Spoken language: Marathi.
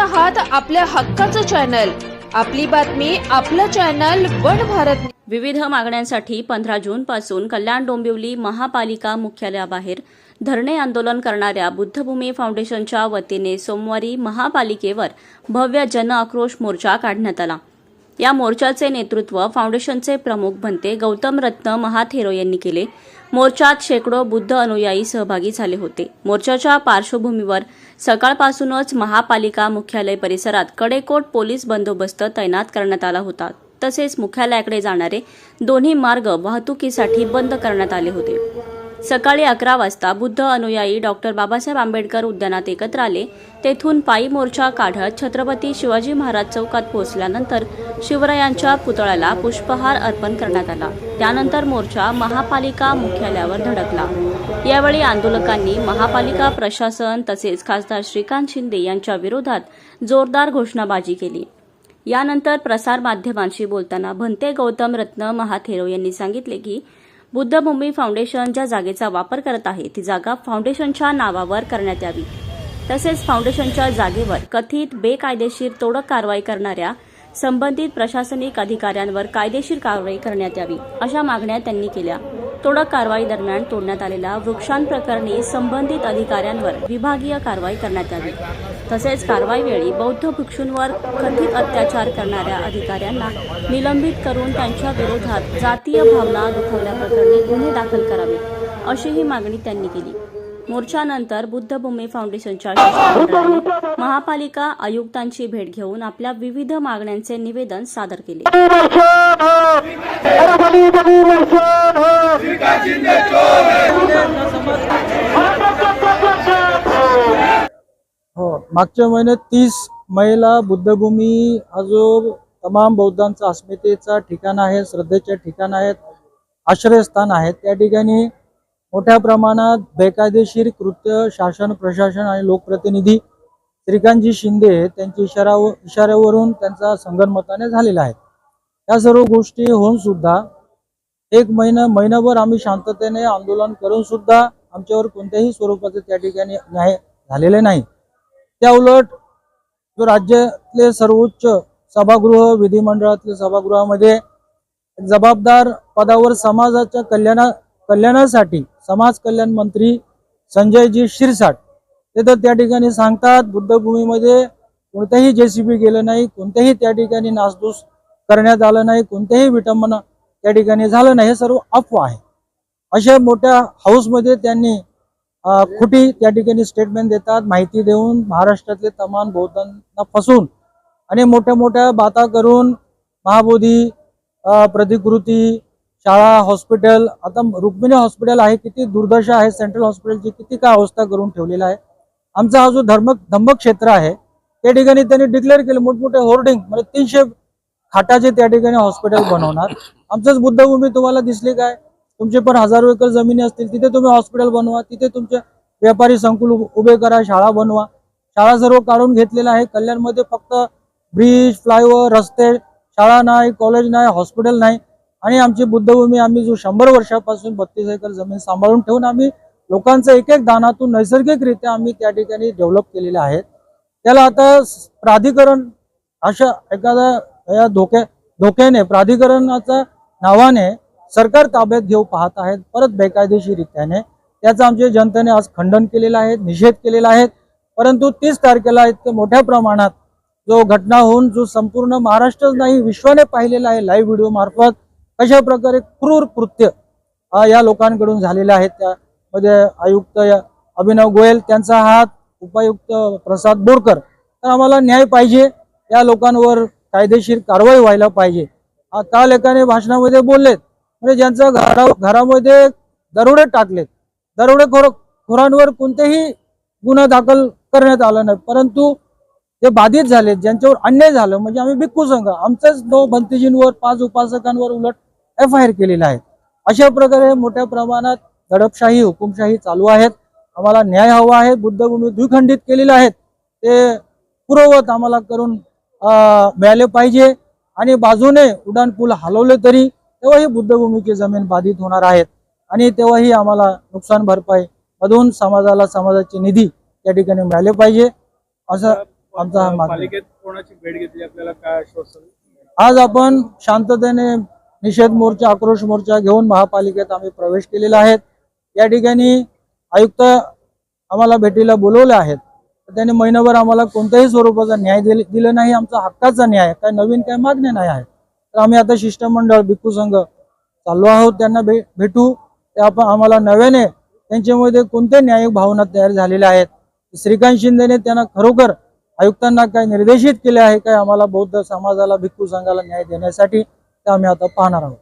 आहात आपल्या हक्काचं चॅनल, आपली बातमी आपलं चॅनल वन भारत। विविध मागण्यांसाठी 15 जून पासून कल्याण डोंबिवली महापालिका मुख्यालयाबाहेर धरणे आंदोलन करणाऱ्या बुद्धभूमी फाउंडेशनच्या वतीने सोमवारी महापालिकेवर भव्य जन आक्रोश मोर्चा काढण्यात आला। या मोर्चाचे नेतृत्व फाउंडेशनचे प्रमुख भंते गौतम रत्न महाथेरो यांनी केले। मोर्चात शेकडो बुद्ध अनुयायी सहभागी झाले होते। मोर्चाच्या पार्श्वभूमीवर सकाळपासूनच महापालिका मुख्यालय परिसरात कडेकोट पोलीस बंदोबस्त तैनात करण्यात आला होता। तसेच मुख्यालयाकडे जाणारे दोन्ही मार्ग वाहतुकीसाठी बंद करण्यात आले होते। सकाळी 11 वाजता बुद्ध अनुयायी डॉक्टर बाबासाहेब आंबेडकर उद्यानात एकत्र आले। तेथून पायी मोर्चा काढत छत्रपती शिवाजी महाराज चौकात पोहोचल्यानंतर शिवरायांच्या पुतळ्याला पुष्पहार अर्पण करण्यात आला। त्यानंतर मोर्चा महापालिका मुख्यालयावर धडकला। यावेळी आंदोलकांनी महापालिका प्रशासन तसेच खासदार श्रीकांत शिंदे यांच्या विरोधात जोरदार घोषणाबाजी केली। यानंतर प्रसार माध्यमांशी बोलताना भंते गौतम रत्न महाथेरो यांनी सांगितले की बुद्धभूमी फाउंडेशन ज्या जागेचा वापर करत आहे ती जागा फाउंडेशनच्या नावावर करण्यात यावी। तसेच फाउंडेशनच्या जागेवर कथित बेकायदेशीर तोडक कारवाई करणाऱ्या संबंधित प्रशासनिक अधिकाऱ्यांवर कायदेशीर कारवाई करण्यात यावी, अशा मागण्या त्यांनी केल्या। तोडक कारवाई दरम्यान तोडण्यात आलेल्या वृक्षांप्रकरणी संबंधित अधिकाऱ्यांवर विभागीय कारवाई करण्यात यावी। तसेच कारवाईवेळी बौद्ध भिक्षूंवर कथित अत्याचार करणाऱ्या अधिकाऱ्यांना निलंबित करून त्यांच्या विरोधात जातीय भावना दुखावल्याप्रकरणी गुन्हे दाखल करावे, अशीही मागणी त्यांनी केली। मोर्चानंतर बुद्धभूमी फाउंडेशनच्या शिष्टमंडळाने महापालिका आयुक्तांची भेट घेऊन आपल्या विविध मागण्यांचे निवेदन सादर केले। हो, मागच्या महिन्यात 30 मेला बुद्धभूमी हा जो तमाम बौद्धांचा अस्मितेचा ठिकाण आहे, श्रद्धेचे ठिकाण आहेत, आश्रयस्थान आहेत, त्या ठिकाणी मोठ्या प्रमाणात बेकायदेशीर कृत्य शासन प्रशासन आणि लोकप्रतिनिधी श्रीकांतजी शिंदे त्यांच्या इशाऱ्यावरून त्यांचा संगनमताने झालेला आहे। या सर्व गोष्टी होऊन सुद्धा एक महिनाभर आम्ही शांततेने आंदोलन करून सुद्धा आमच्यावर कोणत्याही स्वरूपाचे त्या ठिकाणी न्याय झालेले नाही। त्या उलट जो राज्यातले सर्वोच्च सभागृह विधिमंडळातल्या सभागृहामध्ये जबाबदार पदावर समाजाच्या कल्याणासाठी समाज कल्याण मंत्री संजयजी शिरसाट ते तर त्या ठिकाणी सांगतात बुद्धभूमीमध्ये कोणतेही जेसीबी गेलं नाही, कोणतेही त्या ठिकाणी नासधूस करण्यात आलं नाही, कोणतेही विटंबना त्या ठिकाणी झालं नाही, हे सर्व अफवा आहे। अशा मोठ्या हाऊसमध्ये त्यांनी खोटी त्या ठिकाणी स्टेटमेंट देतात, माहिती देऊन महाराष्ट्रातले तमाम बौद्धांना फसवून आणि मोठ्या मोठ्या बाता करून महाबोधी प्रतिकृती शाळा हॉस्पिटल, आता रुक्मिणी हॉस्पिटल आहे, किती दुर्दशा आहे, सेंट्रल हॉस्पिटलची किती काय अवस्था करून ठेवलेला आहे। आमचा हा जो धम्म क्षेत्र आहे त्या ठिकाणी त्यांनी डिक्लेअर केलं मोठमोठे होर्डिंग, म्हणजे 300 खाटाचे त्या ठिकाणी हॉस्पिटल बनवणार। आमचंच बुद्धभूमी तुम्हाला दिसली काय? तुमचे पण हजारो एकर जमिनी असतील, तिथे तुम्ही हॉस्पिटल बनवा, तिथे तुमचे व्यापारी संकुल उभे करा, शाळा बनवा। शाळा सर्व काढून घेतलेला आहे। कल्याणमध्ये फक्त ब्रिज, फ्लायओव्हर, रस्ते, शाळा नाही, कॉलेज नाही, हॉस्पिटल नाही। आणि आमची बुद्धभूमी आम्ही जो 100 वर्षापासून 32 एकर जमीन सांभाळून ठेवून आम्ही लोकांचं एक एक दानातून नैसर्गिकरित्या आम्ही त्या ठिकाणी डेव्हलप केलेले आहेत। त्याला आता प्राधिकरण अशा एखाद्या या धोक्याने प्राधिकरणाच्या नावाने सरकार ताब्यात घेऊ पाहत आहेत परत बेकायदेशीरित्याने। त्याचं आमच्या जनतेने आज खंडन केलेलं आहे, निषेध केलेला आहे। परंतु 30 तारखेला इतक्या मोठ्या प्रमाणात जो घटना होऊन जो संपूर्ण महाराष्ट्रच नाही विश्वाने पाहिलेला आहे लाईव्ह व्हिडिओ मार्फत कशा प्रकारे क्रूर कृत्य या लोकांकडून झालेले आहेत। त्यामध्ये आयुक्त अभिनव गोयल त्यांचा हात, उपायुक्त प्रसाद बोरकर, तर आम्हाला न्याय पाहिजे, या लोकांवर कायदेशीर कारवाई व्हायला पाहिजे। काल एकाने भाषणामध्ये बोललेत म्हणजे ज्यांच्या घरामध्ये दरोडे टाकलेत, दरोडेखोरांवर कोणतेही गुन्हा दाखल करण्यात आला नाही, परंतु ते बाधित झाले, ज्यांच्यावर अन्याय झालं म्हणजे आम्ही भिक्खू संघ आमच्याच 2 भंतेजींवर 5 उपासकांवर उलट FIR केलेला आहे। अशा प्रकारे मोठ्या प्रमाणात दडपशाही हुकुमशाही चालू आहेत। आम्हाला न्याय हवा आहे। बुद्धभूमी द्विखंडित केलेले आहेत ते पूर्ववत आम्हाला करून मिळाले पाहिजे आणि बाजूने उड्डाणपूल हलवले तरी तेव्हाही बुद्धभूमीची जमीन बाधित होणार आहेत आणि तेव्हाही आम्हाला नुकसान भरपाई मधून समाजाची निधी त्या ठिकाणी मिळाले पाहिजे। असं आमचा हा मागणी. पालिकेत कोणाची भेट घेतली, आपल्याला काय आश्वासन? आज आपण शांततेने निषेध मोर्चा, आक्रोश मोर्चा घेऊन महापालिकेत आम्ही प्रवेश केलेला आहे. या ठिकाणी आयुक्त आम्हाला भेटीला बोलवले आहेत. त्यांनी महिनाभर आम्हाला कोणत्याही स्वरूपाचा न्याय दिला नाही. आमचा हक्काचा न्याय, काय नवीन काय मागण्या नाही आहेत. तर आम्ही आता शिष्टमंडळ भिक्खू संघ चाललो आहोत, त्यांना भेटू. ते आपण आम्हाला नव्याने त्यांच्यामध्ये कोणत्या न्यायिक भावना तयार झालेल्या आहेत. श्रीकांत शिंदेने त्यांना खरोखर आयुक्तांना काय निर्देशित केले आहे काय आम्हाला बौद्ध समाजाला, भिक्खू संघाला न्याय देण्यासाठी, ते आम्ही आता पाहणार आहोत.